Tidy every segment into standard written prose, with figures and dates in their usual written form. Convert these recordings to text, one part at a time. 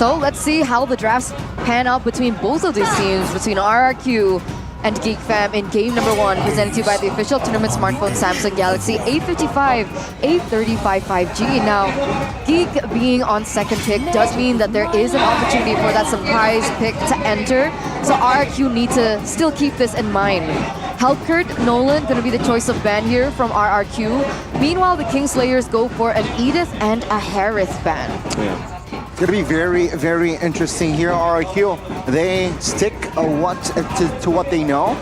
So let's see how the drafts pan out between both of these teams, between RRQ and Geek Fam in game number 1, presented to you by the official tournament smartphone Samsung Galaxy A55, A35 5G. Now, Geek being on second pick does mean that there is an opportunity for that surprise pick to enter. So RRQ need to still keep this in mind. Helkert, Nolan, gonna be the choice of ban here from RRQ. Meanwhile, the Kingslayers go for an Edith and a Harith ban. Yeah. It's going to be very, very interesting here, RRQ. They stick to what they know.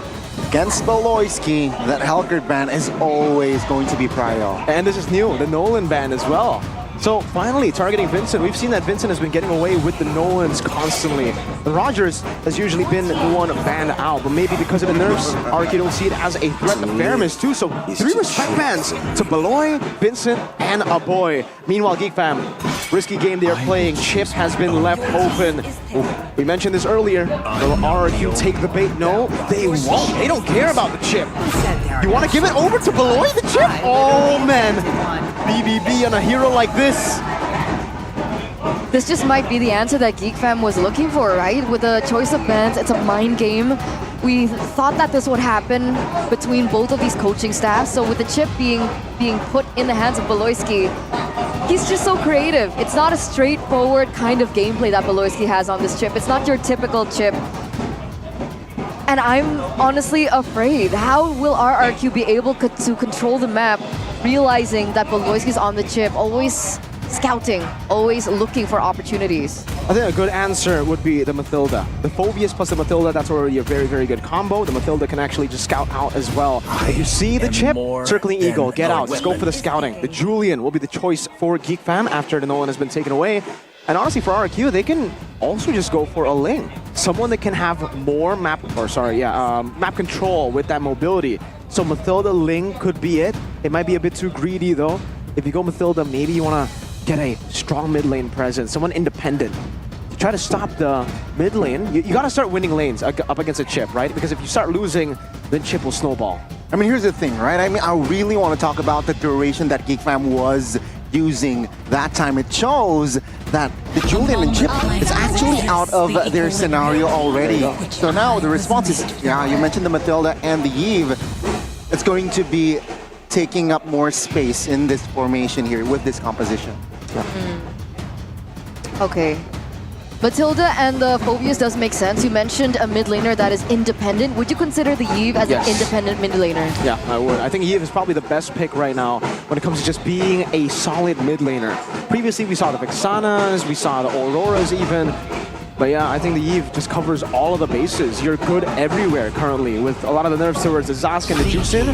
Against Beloyski, that Helkert ban is always going to be prio. And this is new, the Nolan ban as well. So finally, targeting Vincent. We've seen that Vincent has been getting away with the Nolans constantly. The Rogers has usually been the one banned out, but maybe because of the nerfs, RRQ don't see it as a threat to fairness too. So 3 respect bans to Beloy, Vincent, and Aboy. Meanwhile, Geek Fam, risky game they are playing. Chip has been left open. We mentioned this earlier. Will RRQ take the bait? No, they won't. They don't care about the chip. You want to give it over to Beloy, the chip? Oh man, BBB on a hero like this. This just might be the answer that Geek Fam was looking for, right? With the choice of bans, it's a mind game. We thought that this would happen between both of these coaching staffs. So with the chip being put in the hands of Beloyski, he's just so creative. It's not a straightforward kind of gameplay that Beloyski has on this chip. It's not your typical chip. And I'm honestly afraid. How will RRQ be able to control the map, realizing that Beloyski's on the chip, always scouting, always looking for opportunities? I think a good answer would be the Mathilda. The Phobius plus the Mathilda, that's already a very, very good combo. The Mathilda can actually just scout out as well. If you see the chip, circling Eagle, get out, just go for the scouting. The Julian will be the choice for Geek Fam after the Nolan has been taken away. And honestly, for RRQ, they can also just go for a Ling. Someone that can have more map control with that mobility. So Mathilda, Ling could be it. It might be a bit too greedy though. If you go Mathilda, maybe you want to get a strong mid lane presence, someone independent. To try to stop the mid lane, you got to start winning lanes up against a chip, right? Because if you start losing, then chip will snowball. I mean, here's the thing, right? I mean, I really want to talk about the duration that Geek Fam was using that time. It shows that the Julian and Chip is actually out of their scenario already. So now the response is, yeah, you mentioned the Mathilda and the Eve. It's going to be taking up more space in this formation here with this composition. Yeah. Okay. Mathilda and the Phobius does make sense. You mentioned a mid laner that is independent. Would you consider the Eve as an independent mid laner? Yeah, I would. I think Eve is probably the best pick right now when it comes to just being a solid mid laner. Previously, we saw the Vexanas, we saw the Auroras even. But yeah, I think the Eve just covers all of the bases. You're good everywhere currently with a lot of the nerfs towards the Zask and the Juicin.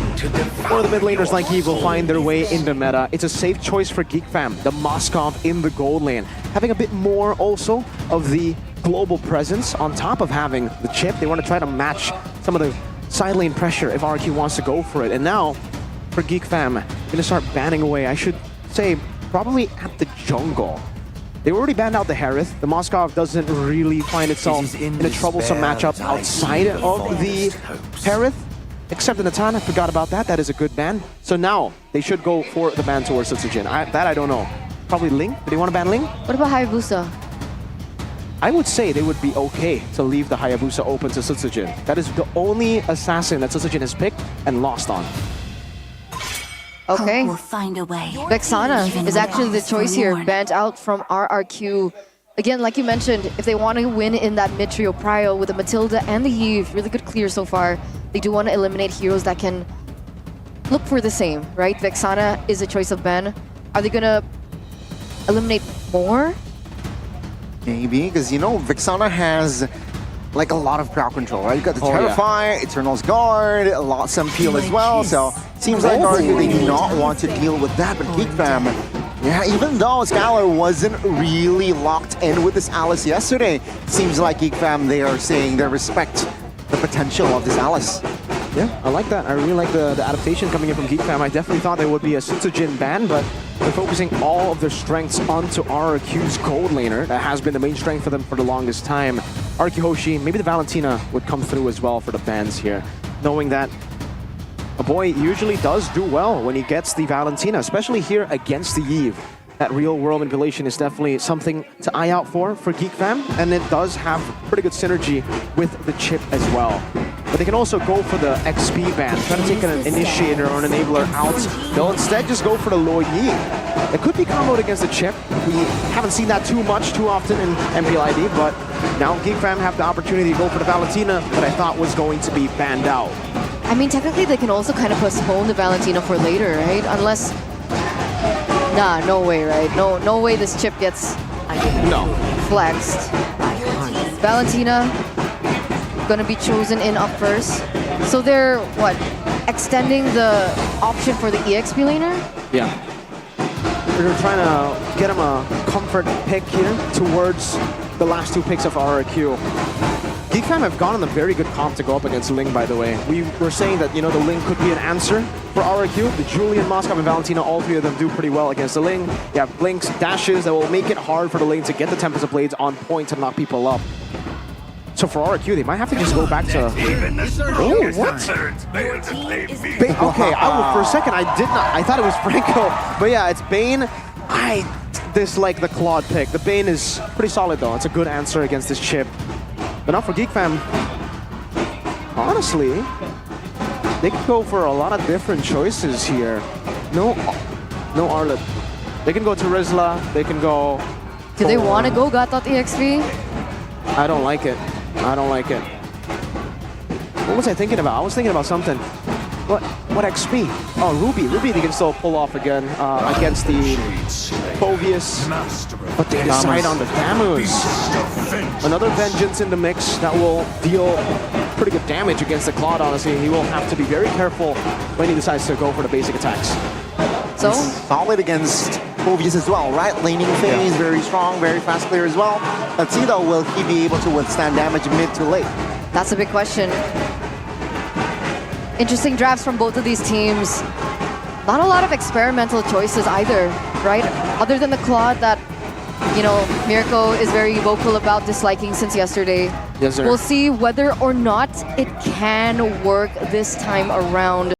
One of the mid laners like Eve will find their way into meta. It's a safe choice for Geek Fam. The Moskov in the gold lane. Having a bit more also of the global presence on top of having the chip. They want to try to match some of the side lane pressure if RRQ wants to go for it. And now, for Geek Fam, going to start banning away, I should say, probably at the jungle. They already banned out the Harith. The Moskov doesn't really find itself in a troublesome matchup outside of the Harith. Except the Natan, I forgot about that. That is a good ban. So now, they should go for the ban towards Sutsujin. That I don't know. Probably Ling? Do they want to ban Ling? What about Hayabusa? I would say they would be okay to leave the Hayabusa open to Sutsujin. That is the only assassin that Sutsujin has picked and lost on. Okay. We'll find a way. Vexana is actually the choice here, banned out from RRQ. Again, like you mentioned, if they want to win in that mid-trio prio with the Mathilda and the Eve, really good clear so far, they do want to eliminate heroes that can look for the same, right? Vexana is a choice of ban. Are they going to eliminate more? Maybe, because, you know, Vexana has like a lot of crowd control, right? You got the Terrify, Eternal's Guard, some peel as well, so seems like RRQ, they do not want to deal with that, but Geek Fam, yeah, even though Scalar wasn't really locked in with this Alice yesterday, seems like Geek Fam, they are saying they respect the potential of this Alice. Yeah, I like that. I really like the adaptation coming in from Geek Fam. I definitely thought there would be a Sutsujin ban, but they're focusing all of their strengths onto RRQ's gold laner. That has been the main strength for them for the longest time. RRQ Hoshi, maybe the Valentina would come through as well for the bans here, knowing that a boy usually does do well when he gets the Valentina, especially here against the Eve. that real-world manipulation is definitely something to eye out for Geek Fam, and it does have pretty good synergy with the chip as well. But they can also go for the XP ban, try to take an initiator or an enabler out. They'll instead just go for the Lo Yi. It could be comboed against the chip. We haven't seen that too often in MPL ID, but now Geek Fam have the opportunity to go for the Valentina that I thought was going to be banned out. I mean, technically, they can also kind of postpone the Valentina for later, right? Unless... Nah, no way, right? No way this chip gets flexed. Valentina gonna be chosen in up first. So they're, what, extending the option for the EXP laner? Yeah. We're trying to get him a comfort pick here towards the last two picks of RRQ. Geek Fam have gone on a very good comp to go up against Ling, by the way. We were saying that, you know, the Ling could be an answer for RRQ. The Julian, Moskov, and Valentina, all three of them do pretty well against the Ling. You have blinks, dashes that will make it hard for the Ling to get the Tempest of Blades on point to knock people up. So for RRQ, they might have to just go back to... Oh, what? Okay, for a second, I thought it was Franco. But yeah, it's Bane. I dislike the Claude pick. The Bane is pretty solid, though. It's a good answer against this chip. But now for Geek Fam, honestly, they could go for a lot of different choices here. No Arlet. They can go to Rizla. They can go... Do they want to go Gatot.exp? I don't like it. I don't like it. What was I thinking about? I was thinking about something. What XP? Oh, Ruby. Ruby they can still pull off again against the Povius. But they decide on the Damus. Another Vengeance in the mix that will deal pretty good damage against the Claude, honestly. He will have to be very careful when he decides to go for the basic attacks. So? Solid against Povius as well, right? Laning phase, very strong, very fast clear as well. Let's see though, will he be able to withstand damage mid to late? That's a big question. Interesting drafts from both of these teams. Not a lot of experimental choices either, right? Other than the Claude that, you know, Mirko is very vocal about disliking since yesterday. Yes, sir. We'll see whether or not it can work this time around.